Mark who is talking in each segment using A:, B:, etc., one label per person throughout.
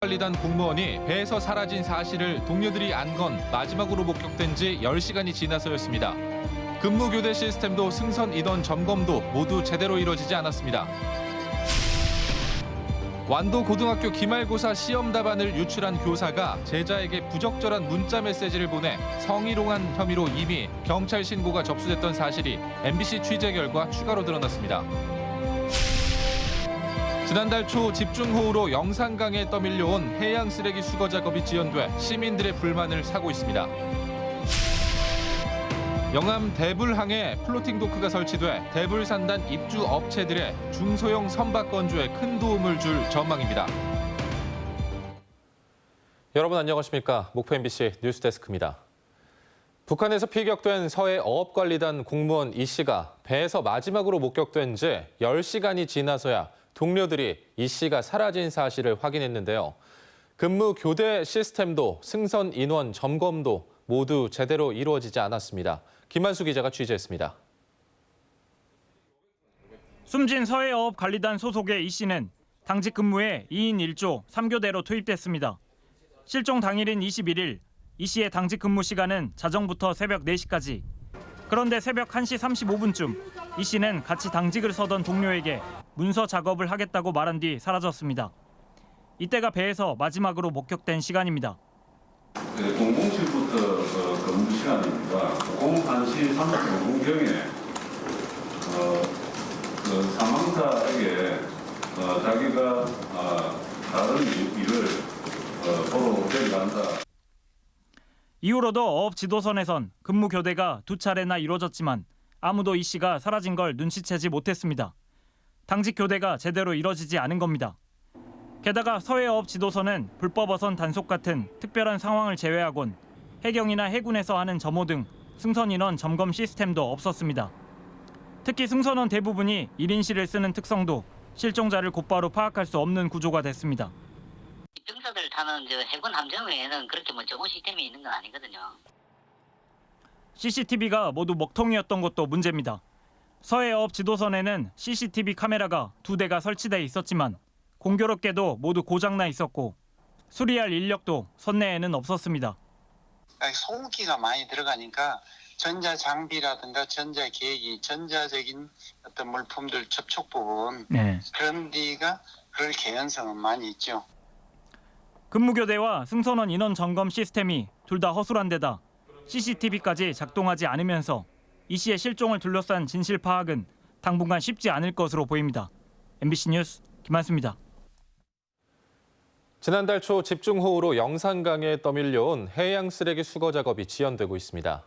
A: 사회업관리단 공무원이 배에서 사라진 사실을 동료들이 안 건 마지막으로 목격된 지 10시간이 지나서였습니다. 근무 교대 시스템도 승선 인원 점검도 모두 제대로 이뤄지지 않았습니다. 완도 고등학교 기말고사 시험 답안을 유출한 교사가 제자에게 부적절한 문자 메시지를 보내 성희롱한 혐의로 이미 경찰 신고가 접수됐던 사실이 MBC 취재 결과 추가로 드러났습니다. 지난달 초 집중호우로 영산강에 떠밀려온 해양 쓰레기 수거 작업이 지연돼 시민들의 불만을 사고 있습니다. 영암 대불항에 플로팅 도크가 설치돼 대불산단 입주 업체들의 중소형 선박 건조에 큰 도움을 줄 전망입니다. 여러분 안녕하십니까? 목포 MBC 뉴스데스크입니다. 북한에서 피격된 서해 어업관리단 공무원 이 씨가 배에서 마지막으로 목격된 지 10시간이 지나서야 동료들이 이 씨가 사라진 사실을 확인했는데요. 근무 교대 시스템도 승선 인원 점검도 모두 제대로 이루어지지 않았습니다. 김한수 기자가 취재했습니다.
B: 숨진 서해어업관리단 소속의 이 씨는 당직 근무에 2인 1조 3교대로 투입됐습니다. 실종 당일인 21일, 이 씨의 당직 근무 시간은 자정부터 새벽 4시까지. 그런데 새벽 1시 35분쯤 이 씨는 같이 당직을 서던 동료에게 문서 작업을 하겠다고 말한 뒤 사라졌습니다. 이때가 배에서 마지막으로 목격된 시간입니다.
C: 00시부터 근무 시간입니다. 01시 35분경에 사망자에게 자기가 다른 일을 보러 호텔에 간다.
B: 이후로도 어업 지도선에선 근무 교대가 2차례나 이루어졌지만 아무도 이 씨가 사라진 걸 눈치채지 못했습니다. 당직 교대가 제대로 이뤄지지 않은 겁니다. 게다가 서해어업 지도선은 불법 어선 단속 같은 특별한 상황을 제외하곤 해경이나 해군에서 하는 점호 등 승선 인원 점검 시스템도 없었습니다. 특히 승선원 대부분이 1인실을 쓰는 특성도 실종자를 곧바로 파악할 수 없는 구조가 됐습니다.
D: 병사들 타는 해군 함정에는 그렇게 점호 시스템이 있는 건 아니거든요.
B: CCTV가 모두 먹통이었던 것도 문제입니다. 서해어업 지도선에는 CCTV 카메라가 2대가 설치돼 있었지만 공교롭게도 모두 고장나 있었고 수리할 인력도 선내에는 없었습니다.
E: 소음기가 많이 들어가니까 전자장비라든가 전자계기, 전자적인 어떤 물품들 접촉 부분 그런 데가 그럴 개연성은 많이 있죠.
B: 근무교대와 승선원 인원 점검 시스템이 둘 다 허술한 데다 CCTV까지 작동하지 않으면서 이 씨의 실종을 둘러싼 진실 파악은 당분간 쉽지 않을 것으로 보입니다. MBC 뉴스 김한수입니다.
A: 지난달 초 집중호우로 영산강에 떠밀려온 해양 쓰레기 수거 작업이 지연되고 있습니다.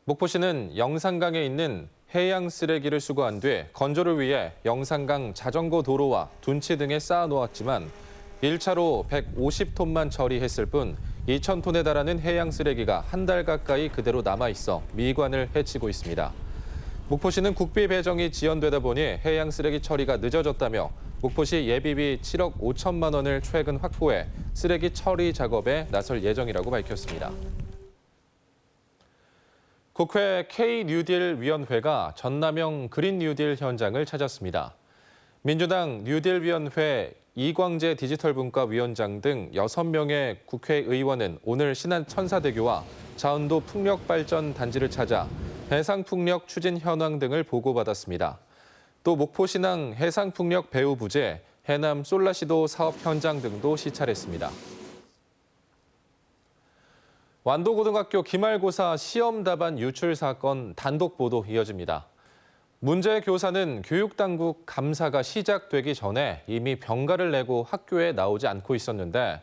A: 목포시는 영산강에 있는 해양 쓰레기를 수거한 뒤 건조를 위해 영산강 자전거 도로와 둔치 등에 쌓아놓았지만 1차로 150톤만 처리했을 뿐 2,000톤에 달하는 해양 쓰레기가 한 달 가까이 그대로 남아있어 미관을 해치고 있습니다. 목포시는 국비 배정이 지연되다 보니 해양 쓰레기 처리가 늦어졌다며 목포시 예비비 7억 5천만 원을 최근 확보해 쓰레기 처리 작업에 나설 예정이라고 밝혔습니다. 국회 K-뉴딜 위원회가 전남형 그린 뉴딜 현장을 찾았습니다. 민주당 뉴딜 위원회 이광재 디지털분과위원장 등 6명의 국회의원은 오늘 신안 천사대교와 자운도 풍력발전단지를 찾아 해상풍력 추진 현황 등을 보고받았습니다. 또 목포신항 해상풍력 배후 부재, 해남 솔라시도 사업 현장 등도 시찰했습니다. 완도고등학교 기말고사 시험 답안 유출 사건 단독 보도 이어집니다. 문제 교사는 교육당국 감사가 시작되기 전에 이미 병가를 내고 학교에 나오지 않고 있었는데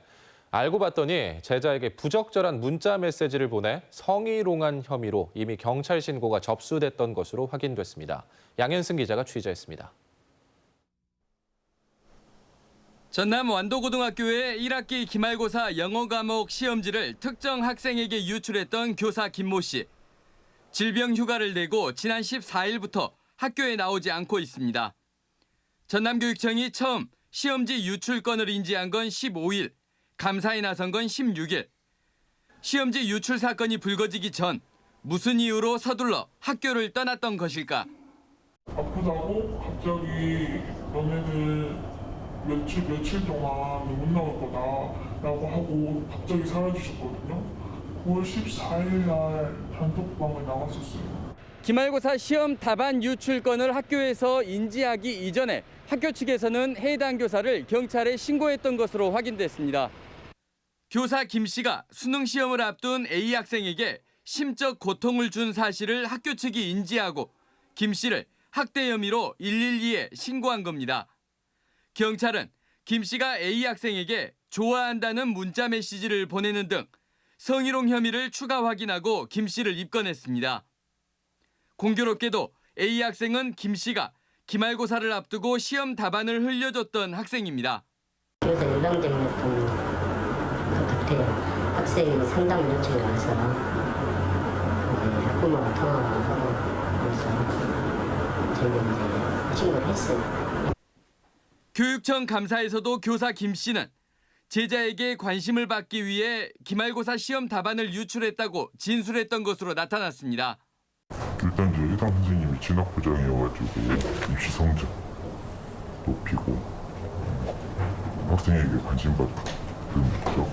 A: 알고 봤더니 제자에게 부적절한 문자 메시지를 보내 성희롱한 혐의로 이미 경찰 신고가 접수됐던 것으로 확인됐습니다. 양현승 기자가 취재했습니다.
F: 전남 완도고등학교의 1학기 기말고사 영어 과목 시험지를 특정 학생에게 유출했던 교사 김모 씨. 질병 휴가를 내고 지난 14일부터 학교에 나오지 않고 있습니다. 전남교육청이 처음 시험지 유출 건을 인지한 건 15일, 감사에 나선 건 16일. 시험지 유출 사건이 불거지기 전 무슨 이유로 서둘러 학교를 떠났던 것일까?
G: 아프다고 갑자기 너네들 며칠 동안 못 나올 거다. 하고 갑자기 사라지셨거든요. 9월 14일 날 단톡방을 나갔었어요.
F: 기말고사 시험 답안 유출 건을 학교에서 인지하기 이전에 학교 측에서는 해당 교사를 경찰에 신고했던 것으로 확인됐습니다. 교사 김 씨가 수능 시험을 앞둔 A 학생에게 심적 고통을 준 사실을 학교 측이 인지하고 김 씨를 학대 혐의로 112에 신고한 겁니다. 경찰은 김 씨가 A 학생에게 좋아한다는 문자 메시지를 보내는 등 성희롱 혐의를 추가 확인하고 김 씨를 입건했습니다. 공교롭게도 A 학생은 김 씨가 기말고사를 앞두고 시험 답안을 흘려줬던 학생입니다.
H: 그래서 연락되었던 것 같아요. 학생이 상담 요청이 와서 학부모와 통화하고 그래서 저희가 이제 신고를 했어요.
F: 교육청 감사에서도 교사 김 씨는 제자에게 관심을 받기 위해 기말고사 시험 답안을 유출했다고 진술했던 것으로 나타났습니다.
G: 일단 이제 해당 선생님이 진학부장이어가지고 입시 성적 높이고 학생에게 관심 받는 목적.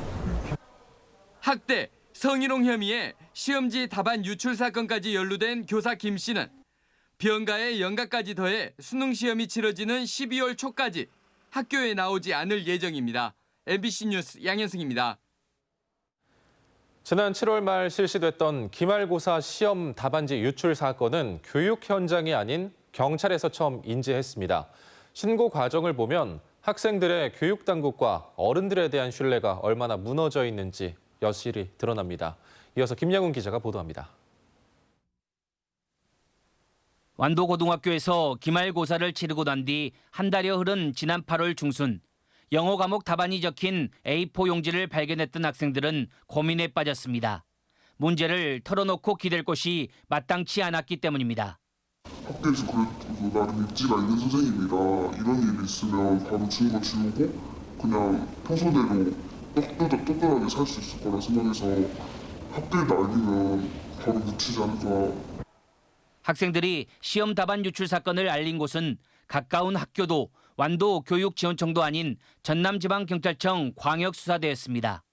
F: 학대, 성희롱 혐의에 시험지 답안 유출 사건까지 연루된 교사 김 씨는 병가의 연가까지 더해 수능 시험이 치러지는 12월 초까지 학교에 나오지 않을 예정입니다. MBC 뉴스 양현승입니다.
A: 지난 7월 말 실시됐던 기말고사 시험 답안지 유출 사건은 교육 현장이 아닌 경찰에서 처음 인지했습니다. 신고 과정을 보면 학생들의 교육 당국과 어른들에 대한 신뢰가 얼마나 무너져 있는지 여실히 드러납니다. 이어서 김양훈 기자가 보도합니다.
I: 완도고등학교에서 기말고사를 치르고 난 뒤 한 달여 흐른 지난 8월 중순 영어 과목 답안이 적힌 A4 용지를 발견했던 학생들은 고민에 빠졌습니다. 문제를 털어놓고 기댈 곳이 마땅치 않았기 때문입니다.
G: 학교에서 그래도 나름 입지가 있는 선생님이라 이런 일이 있으면 바로 증거 지우고 그냥 평소대로 똑똑하게 살 수 있을 거라 생각해서 학교에 알리면 바로 묻히지 않을까.
I: 학생들이 시험 답안 유출 사건을 알린 곳은 가까운 학교도 완도 교육지원청도 아닌 전남지방경찰청 광역수사대였습니다.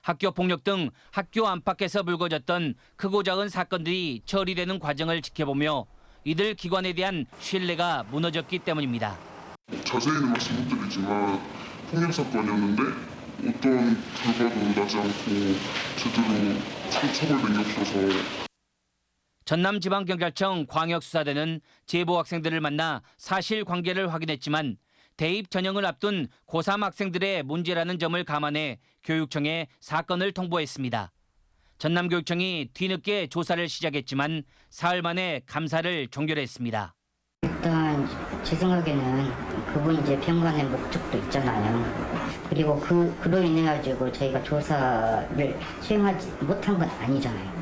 I: 학교 폭력 등 학교 안팎에서 불거졌던 크고 작은 사건들이 처리되는 과정을 지켜보며 이들 기관에 대한 신뢰가 무너졌기 때문입니다.
G: 자세히는 말씀 못 드리지만 폭력 사건이었는데 어떤 결과도 나지 않고 제대로 처벌된 게 없어서.
I: 전남지방경찰청 광역수사대는 제보 학생들을 만나 사실관계를 확인했지만 대입 전형을 앞둔 고3 학생들의 문제라는 점을 감안해 교육청에 사건을 통보했습니다. 전남교육청이 뒤늦게 조사를 시작했지만 사흘 만에 감사를 종결했습니다.
H: 일단 제 생각에는 그분이 이제 병관의 목적도 있잖아요. 그리고 그로 인해 가지고 저희가 조사를 수행하지 못한 건 아니잖아요.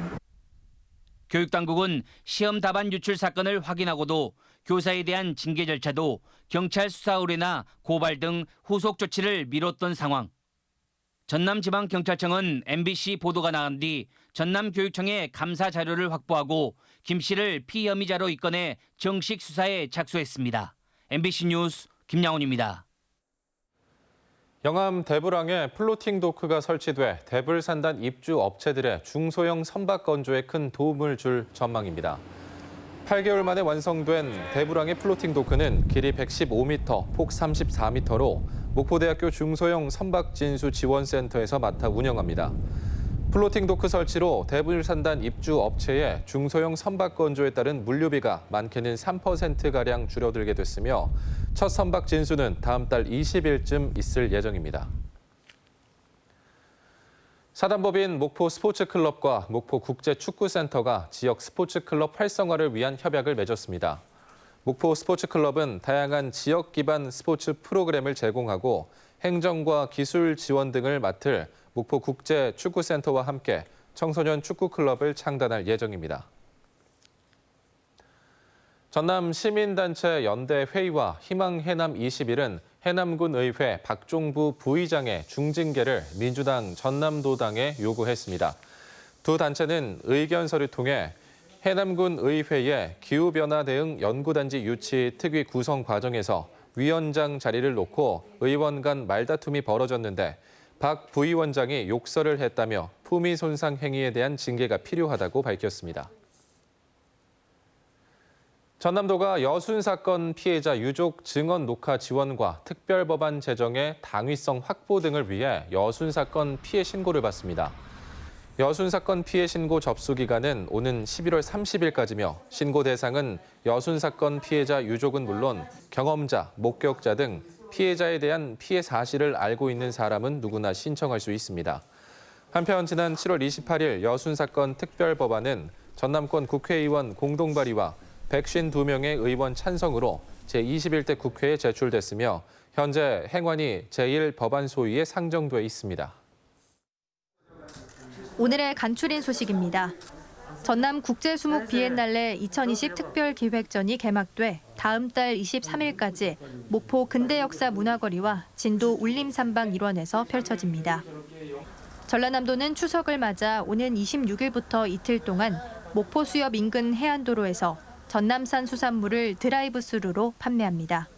I: 교육당국은 시험 답안 유출 사건을 확인하고도 교사에 대한 징계 절차도 경찰 수사 의뢰나 고발 등 후속 조치를 미뤘던 상황. 전남지방경찰청은 MBC 보도가 나간 뒤 전남교육청에 감사 자료를 확보하고 김 씨를 피혐의자로 입건해 정식 수사에 착수했습니다. MBC 뉴스 김양훈입니다.
A: 영암 대불항에 플로팅 도크가 설치돼 대불산단 입주 업체들의 중소형 선박 건조에 큰 도움을 줄 전망입니다. 8개월 만에 완성된 대불항의 플로팅 도크는 길이 115m, 폭 34m로 목포대학교 중소형 선박 진수 지원센터에서 맡아 운영합니다. 플로팅 도크 설치로 대불산단 입주 업체의 중소형 선박 건조에 따른 물류비가 많게는 3%가량 줄어들게 됐으며 첫 선박 진수는 다음 달 20일쯤 있을 예정입니다. 사단법인 목포 스포츠클럽과 목포 국제축구센터가 지역 스포츠클럽 활성화를 위한 협약을 맺었습니다. 목포 스포츠클럽은 다양한 지역 기반 스포츠 프로그램을 제공하고 행정과 기술 지원 등을 맡을 목포 국제축구센터와 함께 청소년 축구클럽을 창단할 예정입니다. 전남 시민단체 연대회의와 희망해남 21은 해남군 의회 박종부 부의장의 중징계를 민주당 전남도당에 요구했습니다. 두 단체는 의견서를 통해 해남군 의회의 기후변화 대응 연구단지 유치 특위 구성 과정에서 위원장 자리를 놓고 의원 간 말다툼이 벌어졌는데 박 부위원장이 욕설을 했다며 품위 손상 행위에 대한 징계가 필요하다고 밝혔습니다. 전남도가 여순 사건 피해자 유족 증언 녹화 지원과 특별법안 제정의 당위성 확보 등을 위해 여순 사건 피해 신고를 받습니다. 여순 사건 피해 신고 접수 기간은 오는 11월 30일까지며 신고 대상은 여순 사건 피해자 유족은 물론 경험자, 목격자 등 피해자에 대한 피해 사실을 알고 있는 사람은 누구나 신청할 수 있습니다. 한편 지난 7월 28일 여순 사건 특별법안은 전남권 국회의원 공동 발의와 152명의 의원 찬성으로 제21대 국회에 제출됐으며 현재 행안위 제1법안 소위에 상정돼 있습니다.
J: 오늘의 간추린 소식입니다. 전남 국제수목 비엔날레 2020 특별기획전이 개막돼 다음 달 23일까지 목포 근대역사 문화거리와 진도 울림삼방 일원에서 펼쳐집니다. 전라남도는 추석을 맞아 오는 26일부터 이틀 동안 목포 수협 인근 해안도로에서 전남산 수산물을 드라이브스루로 판매합니다.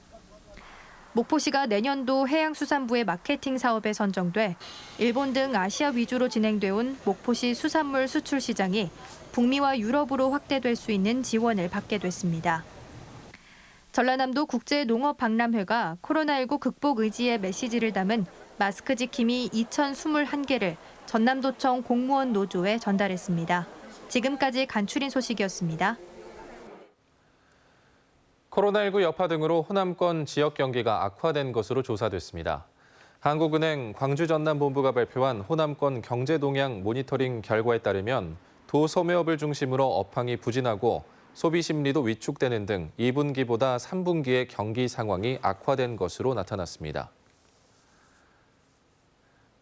J: 목포시가 내년도 해양수산부의 마케팅 사업에 선정돼 일본 등 아시아 위주로 진행돼 온 목포시 수산물 수출 시장이 북미와 유럽으로 확대될 수 있는 지원을 받게 됐습니다. 전라남도 국제농업박람회가 코로나19 극복 의지의 메시지를 담은 마스크 지킴이 2021개를 전남도청 공무원 노조에 전달했습니다. 지금까지 간추린 소식이었습니다.
A: 코로나19 여파 등으로 호남권 지역 경기가 악화된 것으로 조사됐습니다. 한국은행 광주전남본부가 발표한 호남권 경제동향 모니터링 결과에 따르면 도소매업을 중심으로 업황이 부진하고 소비 심리도 위축되는 등 2분기보다 3분기의 경기 상황이 악화된 것으로 나타났습니다.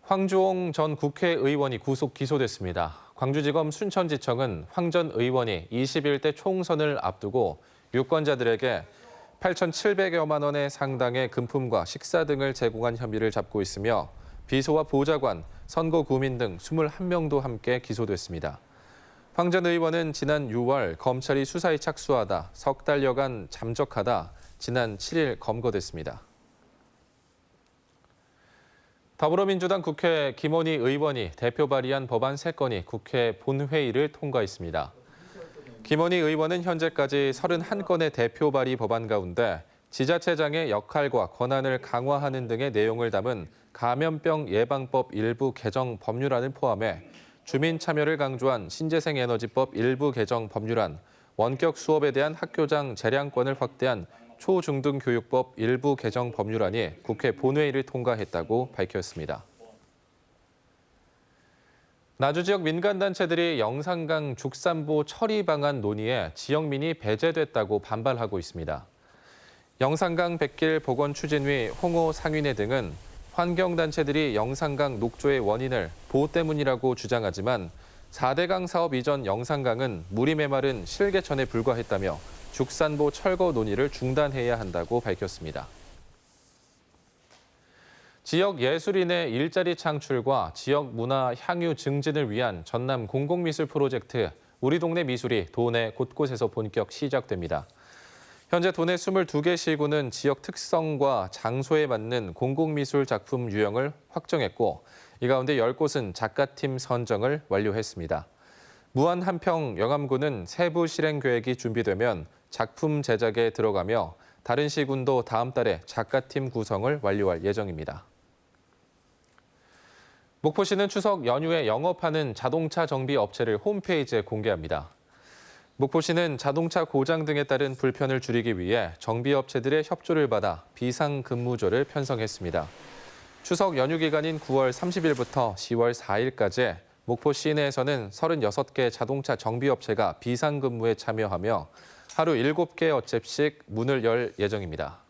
A: 황주홍 전 국회의원이 구속 기소됐습니다. 광주지검 순천지청은 황 전 의원이 21대 총선을 앞두고 유권자들에게 8,700여만 원의 상당의 금품과 식사 등을 제공한 혐의를 잡고 있으며 비서와 보좌관, 선거구민 등 21명도 함께 기소됐습니다. 황 전 의원은 지난 6월 검찰이 수사에 착수하다 석 달여간 잠적하다 지난 7일 검거됐습니다. 더불어민주당 국회 김원희 의원이 대표 발의한 법안 3건이 국회 본회의를 통과했습니다. 김원희 의원은 현재까지 31건의 대표 발의 법안 가운데 지자체장의 역할과 권한을 강화하는 등의 내용을 담은 감염병 예방법 일부 개정 법률안을 포함해 주민 참여를 강조한 신재생에너지법 일부 개정 법률안, 원격 수업에 대한 학교장 재량권을 확대한 초중등교육법 일부 개정 법률안이 국회 본회의를 통과했다고 밝혔습니다. 나주 지역 민간단체들이 영산강 죽산보 처리 방안 논의에 지역민이 배제됐다고 반발하고 있습니다. 영산강 백길 복원 추진위 홍호 상인회 등은 환경단체들이 영산강 녹조의 원인을 보호 때문이라고 주장하지만 4대강 사업 이전 영산강은 물이 메마른 실개천에 불과했다며 죽산보 철거 논의를 중단해야 한다고 밝혔습니다. 지역 예술인의 일자리 창출과 지역 문화 향유 증진을 위한 전남 공공미술 프로젝트 우리 동네 미술이 도내 곳곳에서 본격 시작됩니다. 현재 도내 22개 시구는 지역 특성과 장소에 맞는 공공미술 작품 유형을 확정했고 이 가운데 10곳은 작가팀 선정을 완료했습니다. 무안 한평 영암구는 세부 실행 계획이 준비되면 작품 제작에 들어가며 다른 시군도 다음 달에 작가팀 구성을 완료할 예정입니다. 목포시는 추석 연휴에 영업하는 자동차 정비 업체를 홈페이지에 공개합니다. 목포시는 자동차 고장 등에 따른 불편을 줄이기 위해 정비업체들의 협조를 받아 비상근무조를 편성했습니다. 추석 연휴 기간인 9월 30일부터 10월 4일까지 목포 시내에서는 36개 자동차 정비업체가 비상근무에 참여하며 하루 7개 어cep씩 문을 열 예정입니다.